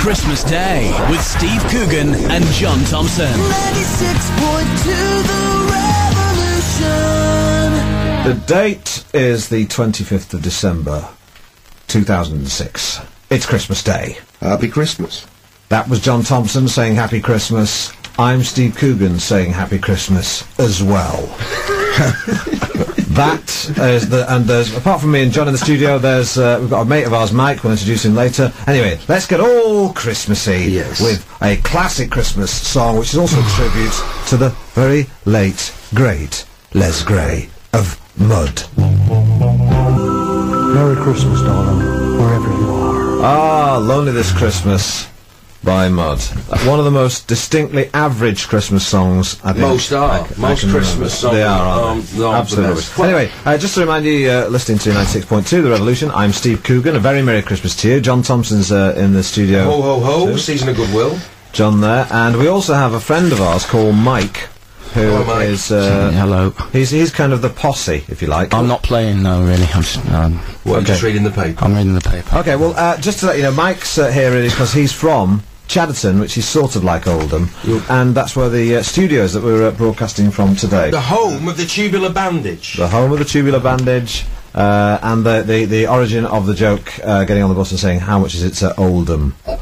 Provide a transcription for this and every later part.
Christmas Day with Steve Coogan and John Thomson. 96.2 The Revolution. The date is the 25th of December, 2006. It's Christmas Day. Happy Christmas. That was John Thomson saying Happy Christmas. I'm Steve Coogan saying Happy Christmas as well. That is and there's, apart from me and John in the studio, there's we've got a mate of ours, Mike. We'll introduce him later. Anyway, let's get all Christmassy with a classic Christmas song, which is also a tribute to the very late, great Les Gray of Mud. Merry Christmas, darling, wherever you are. Ah, Lonely This Christmas by Mud. One of the most distinctly average Christmas songs, I think. Most Christmas songs. They are, aren't they? Absolutely. Anyway, just to remind you, listening to 96.2 The Revolution, I'm Steve Coogan. A very Merry Christmas to you. John Thompson's in the studio. Ho, ho, ho. Too. Season of goodwill. John there. And we also have a friend of ours called Mike, who is... hello. He's kind of the posse, if you like. I'm not playing, no, really. I'm just... I'm just reading the paper. I'm reading the paper. Okay, well, just to let you know, Mike's here really because he's from Chadderton, which is sort of like Oldham, and that's where the studio is that we're broadcasting from today. The home of the tubular bandage. The home of the tubular bandage, and the origin of the joke, getting on the bus and saying, how much is it to Oldham? Same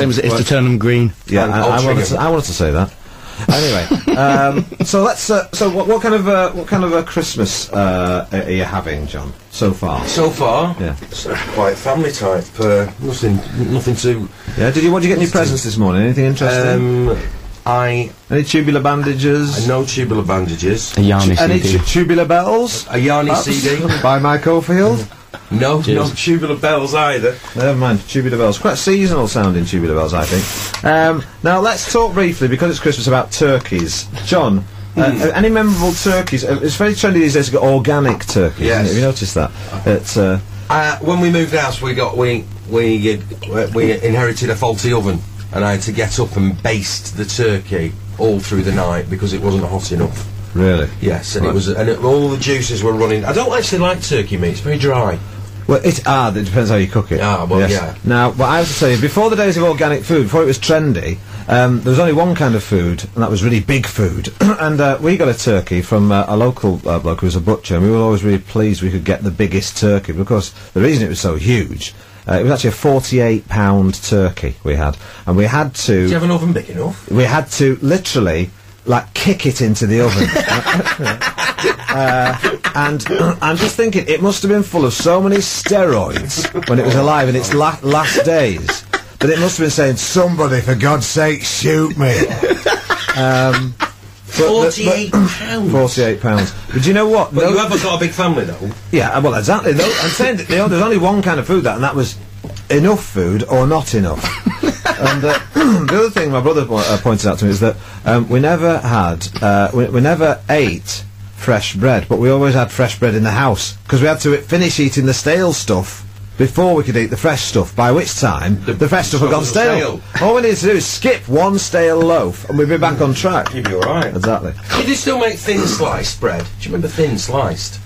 as it is to Turnham Green. Yeah, I wanted to say that. Anyway, so let's. So what kind of a Christmas are you having, John? So far. So far, yeah, it's quite family type. Nothing too. Yeah. What did you get any presents this morning? Anything interesting? Any tubular bandages? No tubular bandages. A Yarny Any CD. Tubular bells? A Yarny CD by Mike Oldfield. No tubular bells either. Never mind, tubular bells. Quite seasonal sounding tubular bells, I think. Now let's talk briefly, because it's Christmas, about turkeys. John, any memorable turkeys? It's very trendy these days to get organic turkeys. Yes. Have you noticed that? It's when we moved house, we inherited a faulty oven, and I had to get up and baste the turkey all through the night because it wasn't hot enough. Really? Yes, and all the juices were running. I don't actually like turkey meat; it's very dry. Well, it depends how you cook it. Yeah. Now, what I have to say, before the days of organic food, before it was trendy, there was only one kind of food, and that was really big food. And we got a turkey from a local bloke who was a butcher, and we were always really pleased we could get the biggest turkey, because the reason it was so huge, it was actually a 48-pound turkey we had, and we had to... Did you have an oven big enough? We had to literally... like, kick it into the oven. And I'm just thinking, it must have been full of so many steroids when it was alive in its last days, that it must have been saying, somebody, for God's sake, shoot me. 48 pounds. 48 pounds. But do you know what? But you haven't got a big family, though. Yeah, well, exactly. I'm saying that there's only one kind of food, and that was enough food or not enough. And the other thing my brother pointed out to me is that we never had, we never ate fresh bread, but we always had fresh bread in the house, because we had to finish eating the stale stuff before we could eat the fresh stuff, by which time the fresh stuff had gone stale. All we needed to do is skip one stale loaf, and we'd be back on track. You'd be alright. Exactly. Did you still make thin sliced bread? Do you remember thin sliced?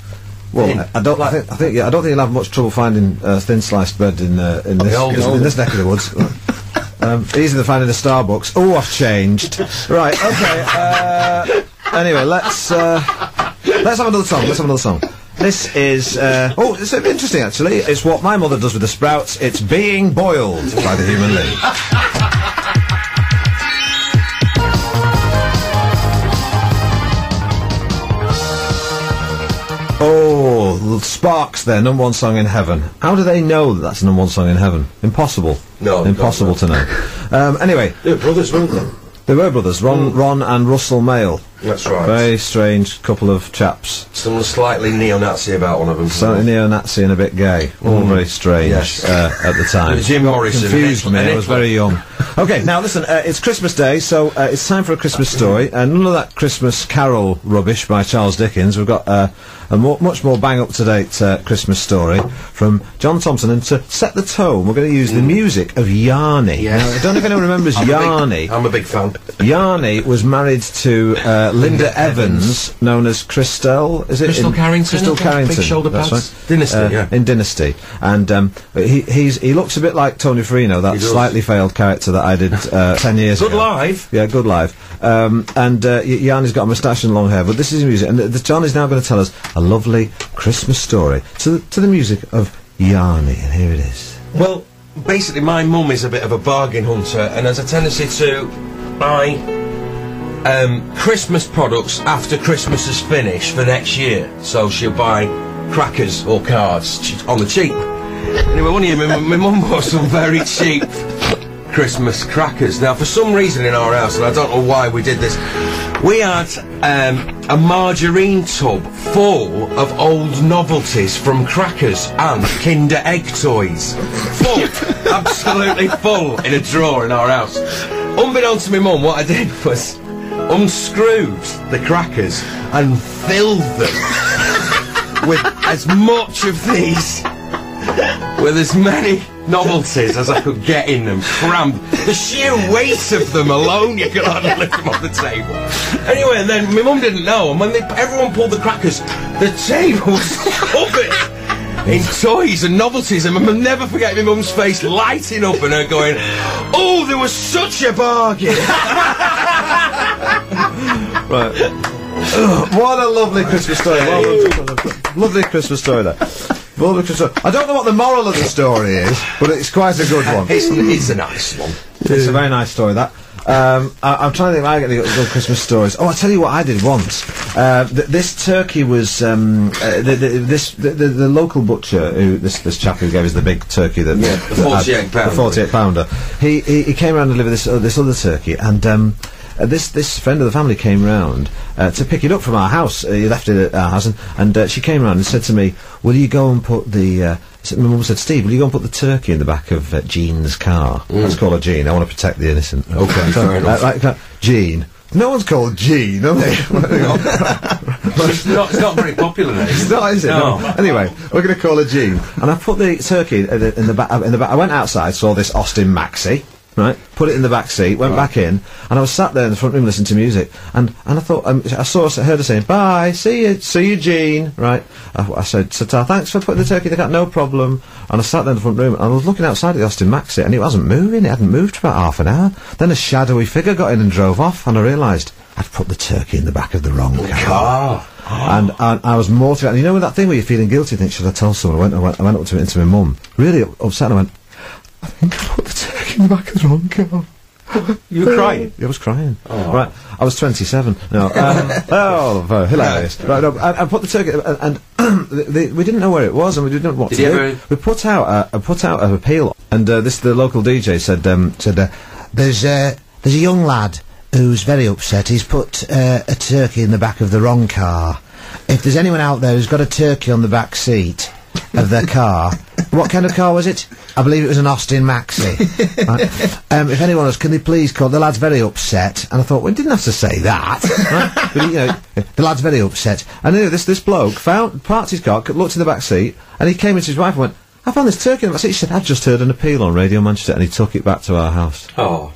Well, I don't think you'll have much trouble finding thin sliced bread in this neck of the woods. Easier than finding a Starbucks. Oh, I've changed. Right, okay. Anyway, let's have another song. This is it's interesting actually. It's what my mother does with the sprouts. It's Being Boiled by the Human League. Oh, Sparks there, number one song in heaven. How do they know that that's number one song in heaven? Impossible. No. Impossible to know. Anyway. They were brothers, weren't they? They were brothers, Ron and Russell Mayle. That's right. Very strange couple of chaps. Someone slightly neo-Nazi about one of them. Slightly neo-Nazi and a bit gay. All very strange at the time. Jim Morrison. Confused me, I was very young. Okay, now listen, it's Christmas Day, so it's time for a Christmas story. None of that Christmas Carol rubbish by Charles Dickens. We've got a much more bang-up-to-date Christmas story from John Thomson, and to set the tone, we're going to use the music of Yarny. Yes. Now, I don't know if anyone remembers Yarny. I'm a big fan. Yarny was married to Linda Evans, known as Christelle, is it? Crystal Carrington. Crystal Carrington. Big shoulder That's pads. right. Dynasty, yeah. In Dynasty. And he looks a bit like Tony Farino, that He does. slightly failed character that I did 10 years ago. Good live. Yeah, good live. Yanni's got a moustache and long hair, but this is music. And John is now going to tell us a lovely Christmas story to the music of Yanni. And here it is. Well, basically, my mum is a bit of a bargain hunter and has a tendency to buy Christmas products after Christmas is finished for next year. So she'll buy crackers or cards on the cheap. Anyway, one year my mum bought some very cheap Christmas crackers. Now, for some reason in our house, and I don't know why we did this, we had a margarine tub full of old novelties from crackers and Kinder Egg toys. Full, absolutely full, in a drawer in our house. Unbeknownst to my mum, what I did was unscrewed the crackers and filled them with as much of these, with as many novelties as I could get in them, crammed. The sheer weight of them alone, you could hardly lift them off the table. Anyway, and then my mum didn't know, and when everyone pulled the crackers, the table was covered in toys and novelties, and I'll never forget my mum's face lighting up and her going, "Oh, there was such a bargain." Right. What a lovely Christmas story. Lovely Christmas story there. Lovely Christmas story. I don't know what the moral of the story is, but it's quite a good one. It's a nice one. It's a very nice story, that. I'm trying to think if I get any good Christmas stories. Oh, I'll tell you what I did once. This turkey was, the local butcher, this chap who gave us the big turkey that... Yeah, the 48 pounder. The 48 pounder. He came around and delivered this other turkey, and, this friend of the family came round to pick it up from our house. He left it at our house, and she came round and said to me, "Will you go and put the..." my mum said, "Steve, will you go and put the turkey in the back of Jean's car?" Let's call her Jean. I want to protect the innocent. Okay, fair enough. Jean. No one's called Jean, are they? It's not very popular now. It's not, is it? No. Anyway, we're going to call her Jean. And I put the turkey in the back. I went outside, saw this Austin Maxi. Right, put it in the back seat, went back in, and I was sat there in the front room listening to music, and I thought, I heard her saying, "Bye, see you, Jean." Right, I said, "Thanks for putting the turkey in the car, no problem." And I sat there in the front room, and I was looking outside at the Austin Maxi, and it wasn't moving. It hadn't moved for about half an hour. Then a shadowy figure got in and drove off, and I realised I'd put the turkey in the back of the wrong car. And I was mortified. And you know that thing where you're feeling guilty, you think, should I tell someone? I went up to it, into my mum, really upset, and I went, "I think I put the turkey in the back of the wrong car." You were crying? I was crying. Oh. Right, I was 27. No, hilarious. Right, no, I put the turkey, and we didn't know where it was, and we didn't know what to do. We put out an appeal, and the local DJ said, "There's a young lad who's very upset. He's put a turkey in the back of the wrong car. If there's anyone out there who's got a turkey on the back seat of their car." What kind of car was it? I believe it was an Austin Maxi. Right. If anyone else, can they please call? The lad's very upset. And I thought, well, he didn't have to say that. Right? But, you know, the lad's very upset. And anyway, this bloke parked his car, looked in the back seat, and he came into his wife and went, "I found this turkey in the back seat." He said, "I've just heard an appeal on Radio Manchester," and he took it back to our house. Oh.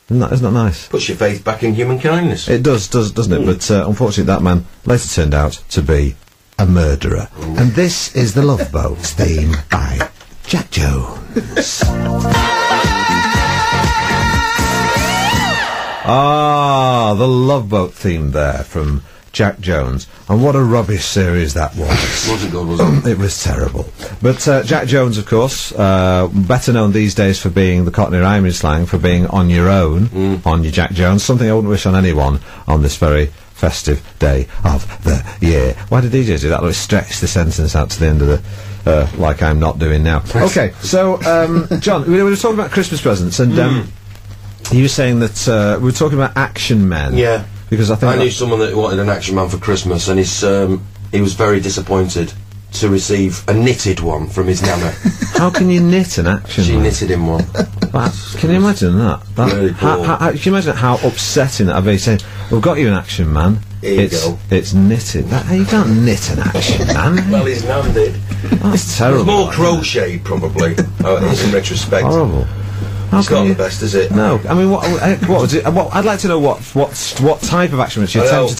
Isn't that nice? Puts your faith back in human kindness. It doesn't it? But unfortunately, that man later turned out to be a murderer. And this is the Love Boat theme by Jack Jones. The Love Boat theme there from Jack Jones. And what a rubbish series that was. It wasn't good, was it? It was terrible. But Jack Jones, of course, better known these days for being the Cockney rhyming slang, for being on your own, on your Jack Jones, something I wouldn't wish on anyone on this very festive day of the year. Why do DJs do that? Let's stretch the sentence out to the end of the... like I'm not doing now. Okay, so, John, we were talking about Christmas presents, and you were saying that we were talking about Action Men. Yeah. Because I knew someone that wanted an Action Man for Christmas, and he was very disappointed to receive a knitted one from his nana. How can you knit an Action Man? She knitted him one. Can you imagine that? Really cool. Can you imagine how upsetting that would be, saying, "We've got you an Action Man. Here you go. It's knitted." You can't knit an Action Man. Well, his nan did. That's terrible. It's more crochet, probably, in retrospect. Horrible. It's not the best, is it? No. I mean, what was it? I'd like to know what type of Action Man she attempted